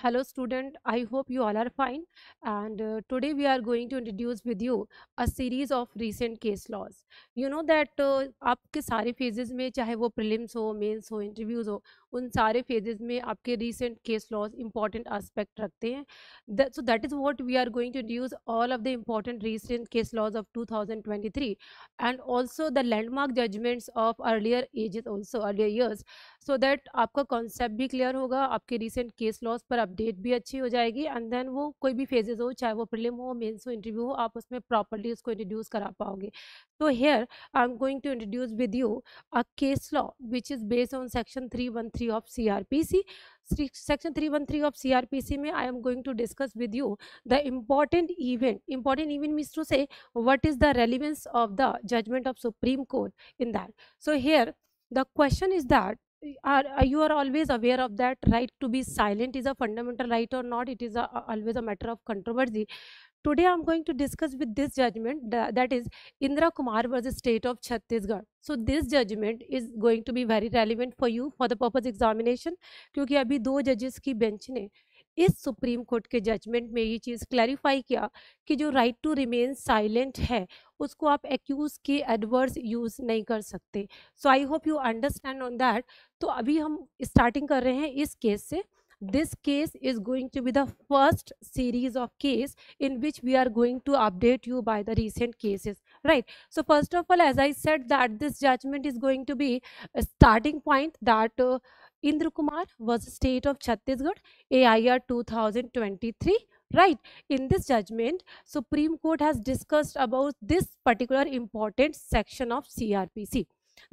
Hello student, I hope you all are fine, and today we are going to introduce with you a series of recent case laws. You know that आपके सारे phases में चाहे वो prelims हो, mains हो, interviews हो, उन सारे phases में आपके recent case laws important aspect रखते हैं. So that is what we are going to introduce all of the important recent case laws of 2023 and also the landmark judgments of earlier ages also earlier years, so that आपका concept भी clear होगा, आपके recent case laws पर update भी अच्छी हो जाएगी and then वो कोई भी फेजेस हो, चाहे वो प्रीलिम हो, मेंस हो, इंटरव्यू हो, आप उसमें प्रॉपर्ली उसको इंट्रोड्यूस करा पाओगे. तो here I am going to introduce with you a case law which is based on section 313 of CRPC. Section 313 of CRPC में I am going to discuss with you the important event means to say what is the relevance of the judgment of Supreme Court in that. So here the question is that you are always aware of that right to be silent is a fundamental right or not. It is always a matter of controversy. Today I'm going to discuss with this judgment that is Indra Kumar versus State of Chhattisgarh. So this judgment is going to be very relevant for you for the purpose examination, क्योंकि अभी दो जजेस की bench ने इस supreme court के judgement में ये चीज़ क्लैरिफाई किया कि जो राइट टू रिमेन साइलेंट है उसको आप एक्यूज के एडवर्स यूज नहीं कर सकते. So I hope you understand on that. तो अभी हम स्टार्टिंग कर रहे हैं इस केस से. This case is going to be the first series of case in which we are going to update you by the recent cases, right? So first of all, as I said, that this judgment is going to be a starting point that Indra Kumar was state of Chhattisgarh, AIR 2023, right? In this judgment, Supreme Court has discussed about this particular important section of CRPC.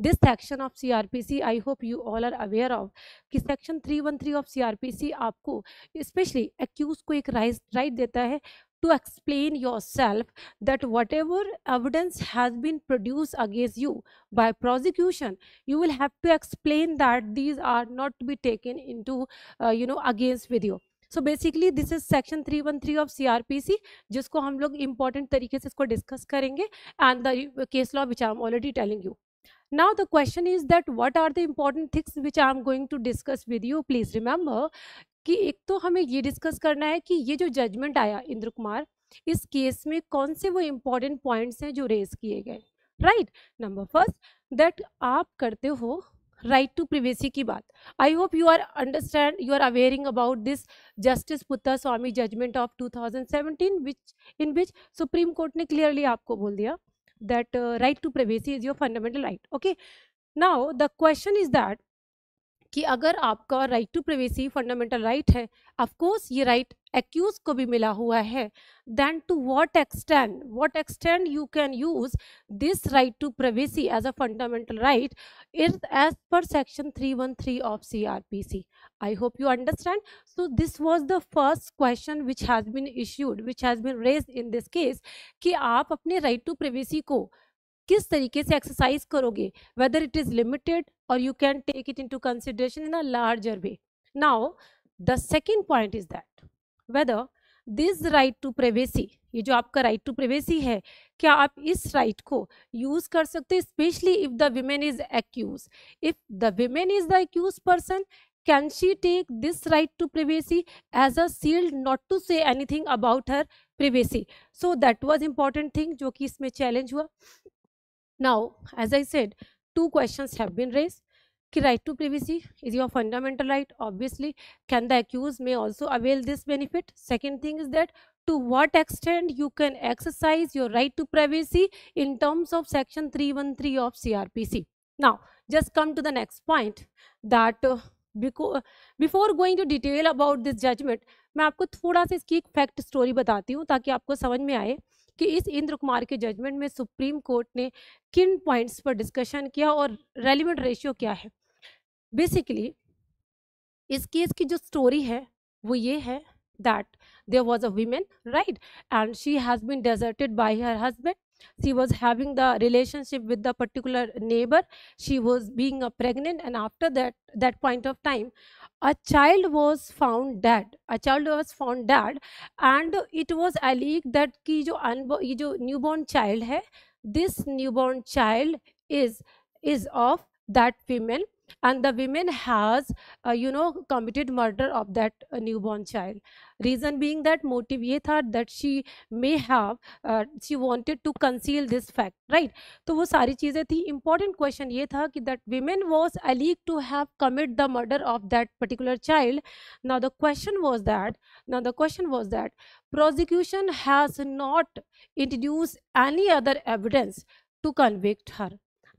This section of CRPC, I hope you all are aware of कि section 313 of CRPC आपको specially accused को एक right देता है to explain yourself that whatever evidence has been produced against you by prosecution, you will have to explain that these are not to be taken into against with you. So basically this is section 313 of CRPC, जिसको हम लोग important तरीके से इसको discuss करेंगे and the case law which I am already telling you. Now the question is that what are the important things which I am going to discuss with you. Please remember कि एक तो हमें ये discuss करना है कि ये जो जजमेंट आया इंद्र कुमार, इस केस में कौन से वो इम्पोर्टेंट पॉइंट्स हैं जो रेज किए गए. राइट. नंबर फर्स्ट दैट आप करते हो राइट टू प्रिवेसी की बात. I hope you are understand, you are awaring about this justice Puttaswamy judgement of 2017 in which supreme court ने क्लियरली आपको बोल दिया that right to privacy is your fundamental right. Okay, now the question is that कि अगर आपका right to privacy fundamental right है, of course ये right accuse को भी मिला हुआ है, then to what extend you can use this right to privacy as a fundamental right is as per section 313 of CRPC. I hope you understand. So this was the first question which has been issued, which has been raised in this case, कि आप अपने right to privacy को किस तरीके से exercise करोगे, whether it is limited और you can take it into consideration in a larger way. Now the second point is that whether this right to privacy, ये जो आपका राइट टू प्राइवेसी है, क्या आप इस राइट को यूज कर सकते हैं, specially if the women is accuse. If the women is the accuse person, can she take this right to privacy as a shield not to say anything about her privacy. So that was important thing जो कि इसमें challenge हुआ. Now as I said, two questions have been raised कि right to privacy is your fundamental right. Obviously, can the accused may also avail this benefit. Second thing is that to what extent you can exercise your right to privacy in terms of section 313 of CRPC. Now just come to the next point that before going to detail about this judgment, मैं आपको थोड़ा सा इसकी एक fact story बताती हूँ ताकि आपको समझ में आए कि इस इंद्र कुमार के जजमेंट में सुप्रीम कोर्ट ने किन पॉइंट्स पर डिस्कशन किया और रेलिवेंट रेशियो क्या है. बेसिकली इस केस की जो स्टोरी है वो ये है that there was a woman, right, and she has been deserted by her husband. She was having the relationship with the particular neighbor. She was being pregnant, and after that point of time, a child was found dead. And it was alleged that कि ये जो newborn child है, this newborn child is of that woman, and the women has committed murder of that newborn child. Reason being that motive ye tha that she may have she wanted to conceal this fact, right? तो वो सारी चीजें थी. Important question ये था कि that women was alleged to have commit the murder of that particular child. Now the question was that prosecution has not introduced any other evidence to convict her.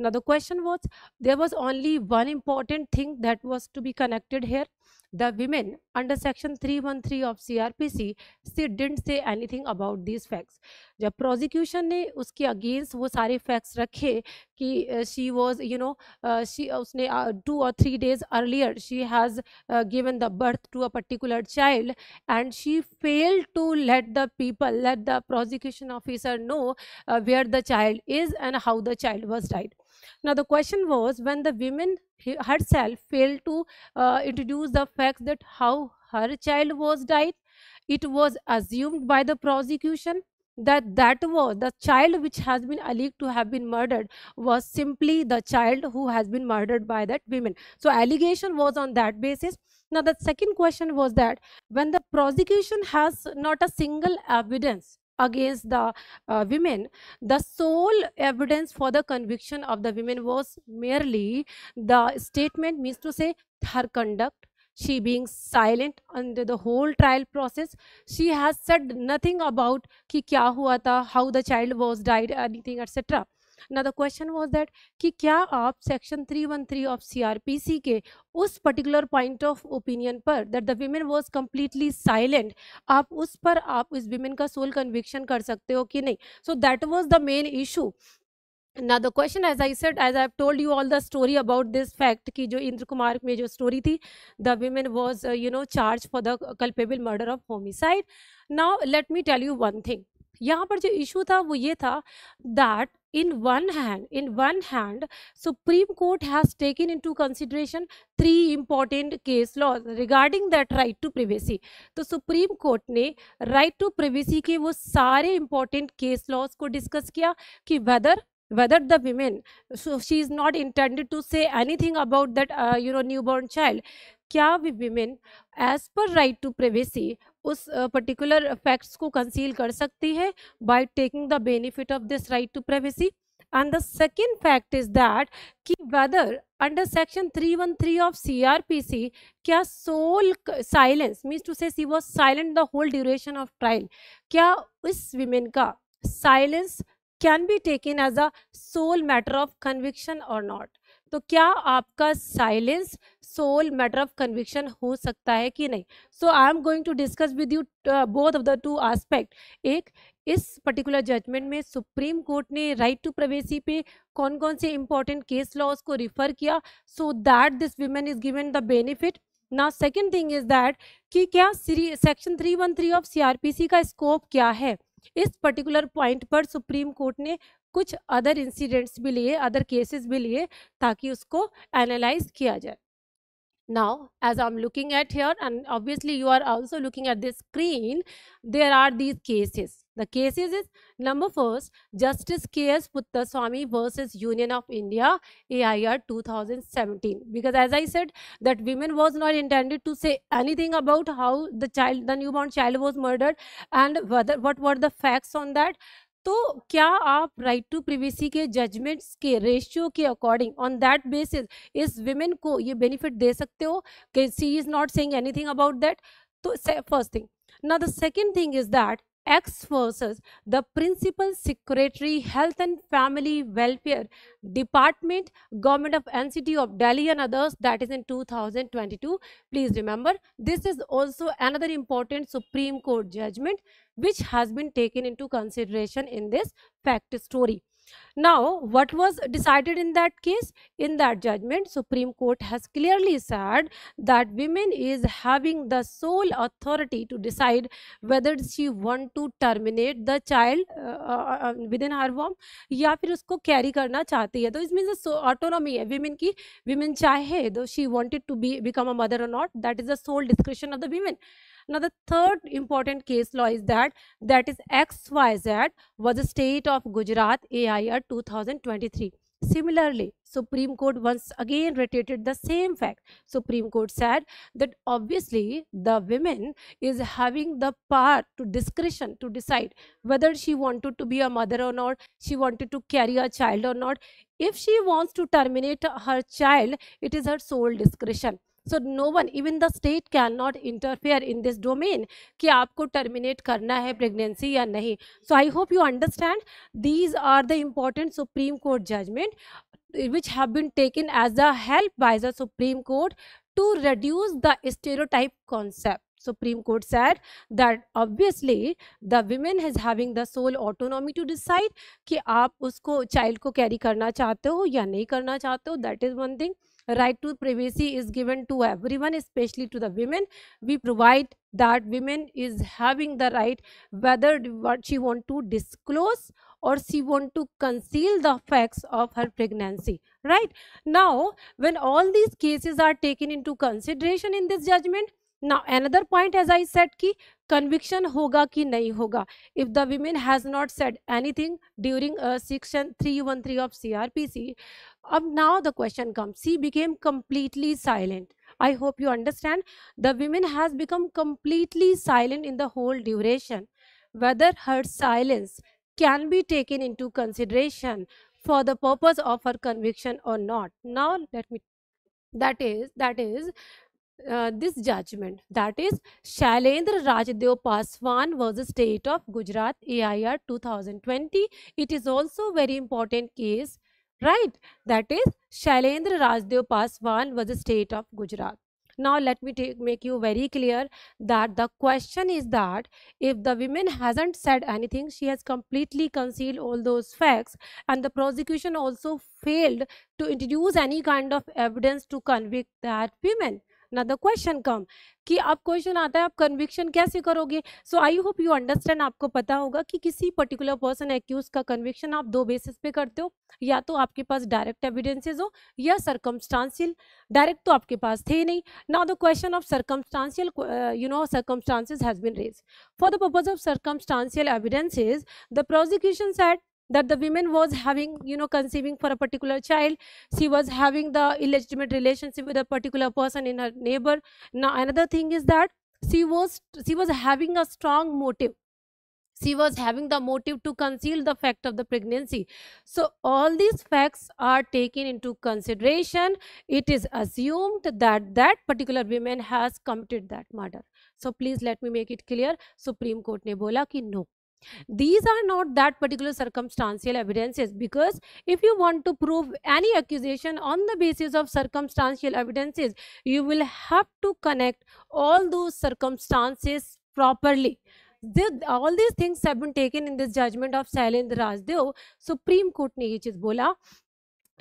Now the question was, there was only one important thing that was to be connected here. The women under section 313 of CRPC, she didn't say anything about these facts. जब prosecution ने उसके against वो सारे facts रखे कि she was she उसने 2 or 3 days earlier she has given the birth to a particular child, and she failed to let the prosecution officer know where the child is and how the child was died. Now the question was, when the woman herself failed to introduce the facts that how her child was died, it was assumed by the prosecution that that was the child which has been alleged to have been murdered was simply the child who has been murdered by that woman. So allegation was on that basis. Now the second question was that when the prosecution has not a single evidence against the women, the sole evidence for the conviction of the women was merely the statement, means to say her conduct. She being silent under the whole trial process. She has said nothing about कि क्या हुआ था, how the child was died, anything, etc. Now the question was that कि क्या आप section 313 of CRPC के उस particular point of opinion पर that the women was completely silent, आप उस पर आप इस women का sole conviction कर सकते हो कि नहीं? So that was the main issue. Now the question, as I said, as I've told you all the story about this fact कि जो इंद्र कुमार में जो story थी, the women was charged for the culpable murder of homicide. Now let me tell you one thing. यहाँ पर जो issue था वो ये था that in one hand Supreme Court has taken into consideration 3 important case laws regarding that right to privacy. तो Supreme Court ने right to privacy के वो सारे important case laws को discuss किया कि whether the women, so she is not intended to say anything about that newborn child, क्या भी women as per right to privacy उस particular facts को conceal कर सकती है by taking the benefit of this right to privacy. And the second fact is that कि whether under section 313 of CRPC क्या sole silence, means to say she was silent the whole duration of trial, क्या इस women का silence can be taken as a sole matter of conviction or not? तो क्या आपका silence sole matter of conviction हो सकता है कि नहीं? So I am going to discuss with you both of the 2 aspect. एक, इस पर्टिकुलर जजमेंट में सुप्रीम कोर्ट ने राइट टू प्राइवेसी पे कौन कौन से इंपॉर्टेंट केस लॉज को रिफर किया so that this women is given the benefit. Now second thing is that कि क्या सेक्शन 313 ऑफ सीआरपीसी का स्कोप क्या है. इस पर्टिकुलर पॉइंट पर सुप्रीम कोर्ट ने कुछ अदर इंसिडेंट्स भी लिए, अदर केसेस भी लिए ताकि उसको एनालाइज किया जाए. Now as I'm looking at here, and obviously you are also looking at this screen, there are these cases. The cases is number first, Justice K.S. Puttaswamy versus Union of India, AIR 2017. Because as I said that women was not intended to say anything about how the newborn child was murdered and what were the facts on that. तो क्या आप right to privacy के judgements के ratio के according on that basis इस women को ये benefit दे सकते हो कि she is not saying anything about that? तो first thing. Now the second thing is that X versus the Principal Secretary Health and Family Welfare Department, Government of NCT of Delhi and others, that is in 2022. Please remember, this is also another important Supreme Court judgment which has been taken into consideration in this fact story. Now, what was decided in that case? In that judgment, Supreme Court has clearly said that women is having the sole authority to decide whether she want to terminate the child within her womb या फिर उसको carry करना चाहती है. तो इस means autonomy है women की. women चाहे though she wanted to become a mother or not, that is the sole discretion of the women. Now the third important case law is that is XYZ was the state of Gujarat, AIR 2023. Similarly, Supreme Court once again reiterated the same fact. Supreme Court said that obviously the women is having the power to discretion to decide whether she wanted to be a mother or not, she wanted to carry a child or not. If she wants to terminate her child, it is her sole discretion. So no one, even the state cannot interfere in this domain कि आपको terminate करना है pregnancy या नहीं. So I hope you understand. These are the important Supreme Court judgment which have been taken as a help by the Supreme Court to reduce the stereotype concept. Supreme Court said that obviously the women is having the sole autonomy to decide कि आप उसको child को carry करना चाहते हो या नहीं करना चाहते हो. That is one thing. Right to privacy is given to everyone, especially to the women. We provide that women is having the right whether what she want to disclose or she want to conceal the facts of her pregnancy. Right now, when all these cases are taken into consideration in this judgment, now another point, as I said, ki conviction hoga ki nahi hoga. If the women has not said anything during section 313 of CRPC, now the question comes, she became completely silent. I hope you understand. The women has become completely silent in the whole duration. Whether her silence can be taken into consideration for the purpose of her conviction or not. Now let me, that is this judgment, that is Shailendra Rajdev Paswan versus State of Gujarat, AIR 2020. It is also very important case, right? That is Shailendra Rajdev Paswan versus State of Gujarat. Now let me make you very clear that the question is that if the woman hasn't said anything, she has completely concealed all those facts, and the prosecution also failed to introduce any kind of evidence to convict that woman. Now the question come कि अब question आता है आप conviction कैसे करोगे. सो I hope you understand. आपको पता होगा कि किसी पर्टिकुलर पर्सन एक्यूज का कन्विक्शन आप दो बेसिस पे करते हो, या तो आपके पास डायरेक्ट एविडेंसेस हो या सर्कमस्टांशियल. डायरेक्ट तो आपके पास थे नहीं. Now the question of circumstantial, circumstances has been raised. For the purpose of circumstantial evidences, the prosecution said that the woman was having, conceiving for a particular child. She was having the illegitimate relationship with a particular person in her neighbor. Now another thing is that she was having a strong motive. She was having the motive to conceal the fact of the pregnancy. So all these facts are taken into consideration. It is assumed that that particular woman has committed that murder. So please let me make it clear. Supreme Court ने बोला कि no, these are not that particular circumstantial evidences, because if you want to prove any accusation on the basis of circumstantial evidences, you will have to connect all those circumstances properly. All these things have been taken in this judgment of Shailendra Rajdev. Supreme Court ने ये चीज बोला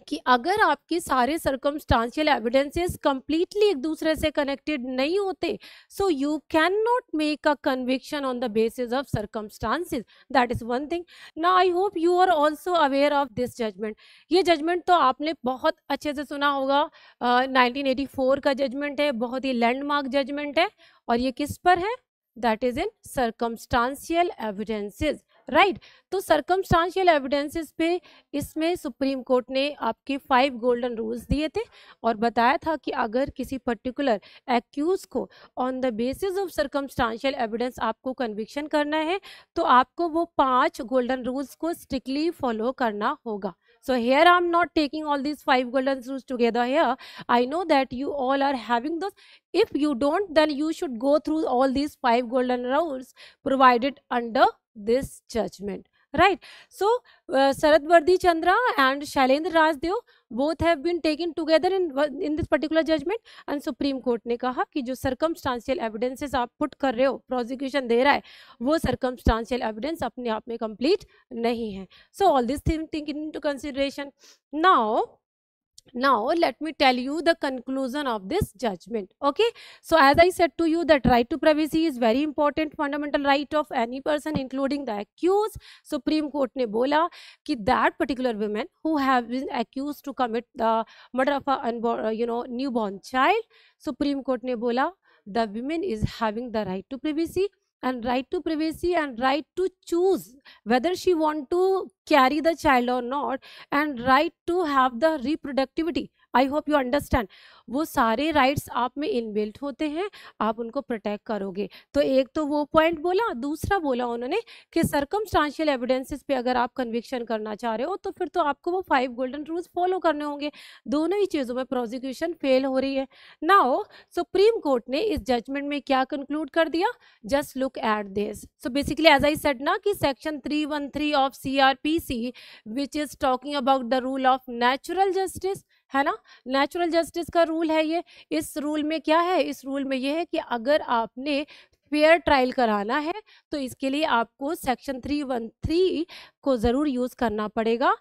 कि अगर आपके सारे circumstantial evidences completely एक दूसरे से कनेक्टेड नहीं होते, so you can not make a conviction on the basis of circumstances. That is one thing. Now I hope you are also aware of this judgment. ये जजमेंट तो आपने बहुत अच्छे से सुना होगा. 1984 का जजमेंट है, बहुत ही लैंडमार्क जजमेंट है. और ये किस पर है? That is in circumstantial evidences, right. तो सर्कमस्टांशियल एविडेंसेस पे इसमें सुप्रीम कोर्ट ने आपके 5 गोल्डन रूल्स दिए थे और बताया था कि अगर किसी पर्टिकुलर एक्यूज को on the basis of circumstantial evidence आपको कन्विक्शन करना है, तो आपको वो 5 गोल्डन रूल्स को स्ट्रिक्टली फॉलो करना होगा. So here I'm not taking all these 5 golden rules together here. I know that you all are having those. If you don't, then you should go through all these 5 golden rules provided under this judgment, right? So Saratvardi Chandra and Shailendra Rajdev both have been taken together in this particular judgment, and Supreme Court ने कहा कि जो circumstantial evidences आप put कर रहे हो, prosecution दे रहा है, वो circumstantial evidence अपने आप में complete नहीं है. So all these things taken into consideration. Now let me tell you the conclusion of this judgment. Okay, so as I said to you that right to privacy is very important fundamental right of any person including the accused. Supreme Court ने बोला कि that particular women who have been accused to commit the murder of a unborn, newborn child, Supreme Court ने बोला the women is having the right to privacy. and right to privacy and right to choose whether she want to carry the child or not, and right to have the reproductivity. I hope you understand, वो सारे rights आप में inbuilt होते हैं, आप उनको protect करोगे। तो एक तो वो पॉइंट बोला, दूसरा बोला उन्होंने कि सर्कमस्टांशियल एविडेंसेस पे अगर आप कन्विक्शन करना चाह रहे हो तो फिर तो आपको वो 5 गोल्डन रूल्स फॉलो करने होंगे। दोनों ही चीज़ों में प्रोसिक्यूशन फेल हो रही है। नाउ सुप्रीम कोर्ट ने इस जजमेंट में क्या कंक्लूड कर दिया, just look at this. So basically as I said ना कि section 313 of CRPC which is talking about the rule of natural justice, है ना, नेचुरल जस्टिस का रूल है ये। इस रूल में क्या है, इस रूल में ये है कि अगर आपने फेयर ट्रायल कराना है तो इसके लिए आपको सेक्शन 313 को जरूर यूज करना पड़ेगा।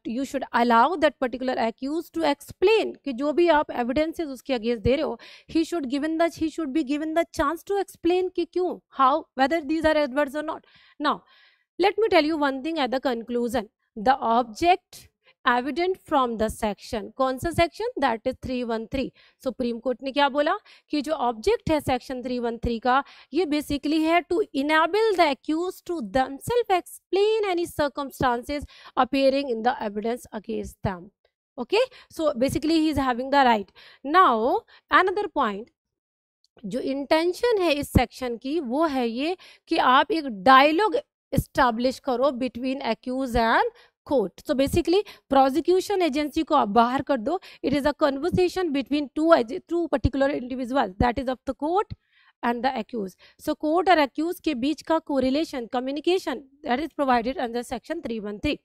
You should allow that particular accuse to explain कि जो भी आप एविडेंसेस उसके अगेंस्ट दे रहे हो, he should be given the chance to explain कि क्यों, how, whether these are adverse और not. Now let me tell you one thing at the conclusion, the object evident from the section, कौन सा section, that is 313। Supreme court ने क्या बोला कि जो ऑब्जेक्ट है सेक्शन 313 का, ये बेसिकली है to enable the accuse to themselves explain any circumstances appearing in the evidence against them. Okay, so basically he is having the right. Now another point, जो इंटेंशन है इस सेक्शन की वो है ये कि आप एक डायलॉग एस्टैब्लिश करो between accuse and court. So basically prosecution agency को आप बाहर कर दो, it is a conversation between two particular individuals, that is of the court and the accuse. So court और एक्यूज के बीच का correlation, communication, that is provided under section 313।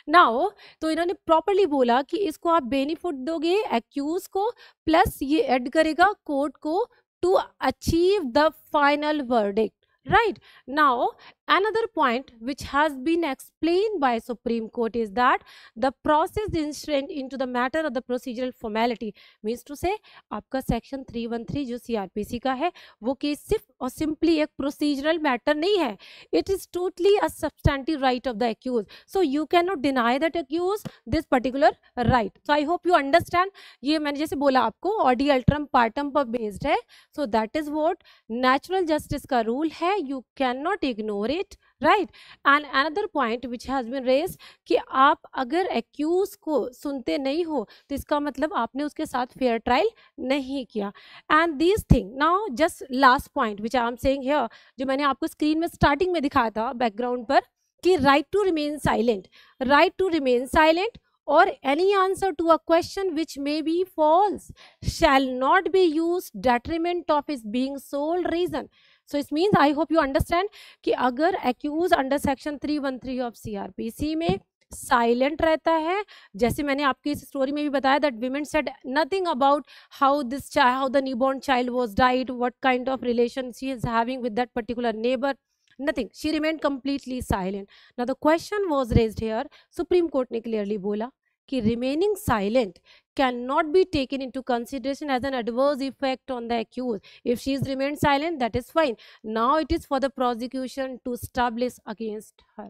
Now तो इन्होंने प्रॉपरली बोला कि इसको आप बेनिफिट दोगे एक्यूज को, प्लस ये ऐड करेगा कोर्ट को to achieve the final verdict. Right now, another point which has been explained by Supreme Court is that the process inherent into the matter of the procedural formality, means to say आपका section 313 जो CRPC का है वो case सिर्फ और simply एक procedural matter नहीं है, it is totally a substantive right of the accused, so you cannot deny that accused this particular right. So I hope you understand, ये मैंने जैसे बोला आपको ऑडी अल्ट्रम पार्टम पर बेस्ड है, so that is what natural justice का rule है, you cannot ignore it, right? And another point which has been raised कि आप अगर एक्यूज को सुनते नहीं हो तो इसका मतलब आपने उसके साथ फेयर ट्रायल नहीं किया। And this thing now just last point which I am saying here, जो मैंने आपको स्क्रीन में स्टार्टिंग में दिखाया था बैकग्राउंड पर, कि right to remain silent, right to remain silent or any answer to a question which may be false shall not be used detriment of his being sole reason. So it means, I hope you understand कि अगर accused under section 313 of CRPC में silent रहता है, जैसे मैंने आपकी इस story में भी बताया that women said nothing about how the newborn child was died, what kind of relation she is having with that particular neighbor, nothing, she remained completely silent. Now the question was raised here, Supreme Court ने clearly बोला कि remaining silent cannot be taken into consideration as an adverse effect on the accused. If she has remained silent, that is fine. Now it is for the prosecution to establish against her.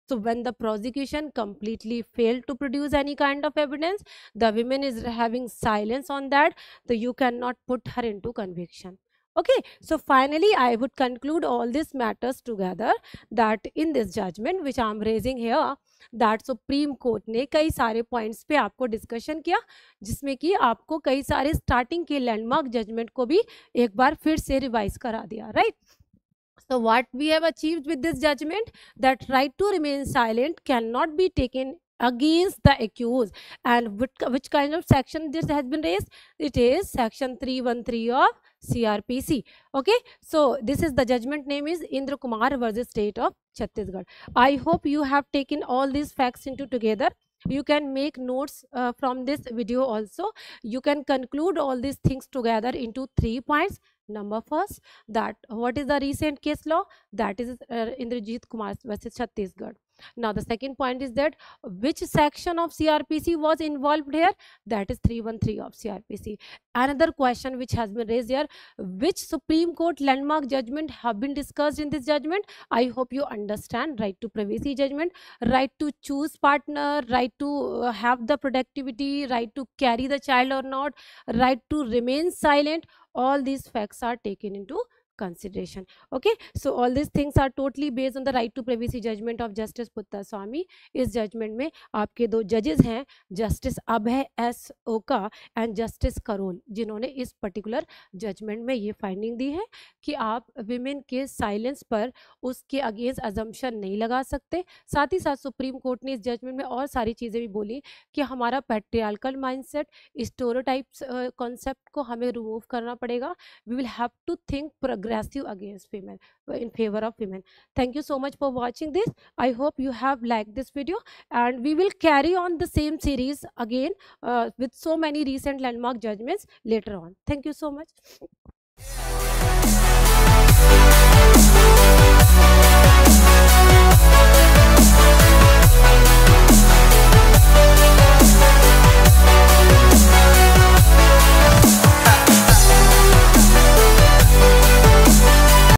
So when the prosecution completely failed to produce any kind of evidence, the woman is having silence on that, so you cannot put her into conviction. Okay, so finally I would conclude all these matters together that in this judgment which I am raising here, that supreme court ने कई सारे points पे आपको discussion किया, जिसमें कि आपको कई सारे स्टार्टिंग के लैंडमार्क जजमेंट को भी एक बार फिर से रिवाइज करा दिया, right? So what we have achieved with this judgment, that right to remain silent cannot be taken against the accused. And which kind of section this has been raised? It is section 313 of CRPC. Okay, so this is the judgment name is Indra Kumar versus State of Chhattisgarh. I hope you have taken all these facts into together. You can make notes from this video also. You can conclude all these things together into 3 points. Number first, that what is the recent case law? That is Indrajit Kumar versus Chhattisgarh. Now the second point is that which section of CRPC was involved here? That is 313 of CRPC. Another question which has been raised here, which Supreme Court landmark judgment have been discussed in this judgment? I hope you understand. Right to privacy judgment, right to choose partner, right to have the productivity, right to carry the child or not, right to remain silent. All these facts are taken into consideration. Okay, so all these things are totally based on the right to privacy judgment of Justice Puttaswamy. इस judgement में आपके दो जजेस हैं, justice अभय S ओका and justice Karol, जिन्होंने इस particular judgement में ये फाइंडिंग दी है कि आप विमेन के साइलेंस पर उसके अगेंस्ट अजम्पशन नहीं लगा सकते। साथ ही साथ सुप्रीम कोर्ट ने इस जजमेंट में और सारी चीज़ें भी बोली कि हमारा पैट्रियार्कल माइंडसेट, स्टेरियोटाइप्स कॉन्सेप्ट को हमें रिमूव करना पड़ेगा। We will have to think progressive against female, in favor of women. Thank you so much for watching this. I hope you have liked this video, and we will carry on the same series again with so many recent landmark judgments later on. Thank you so much.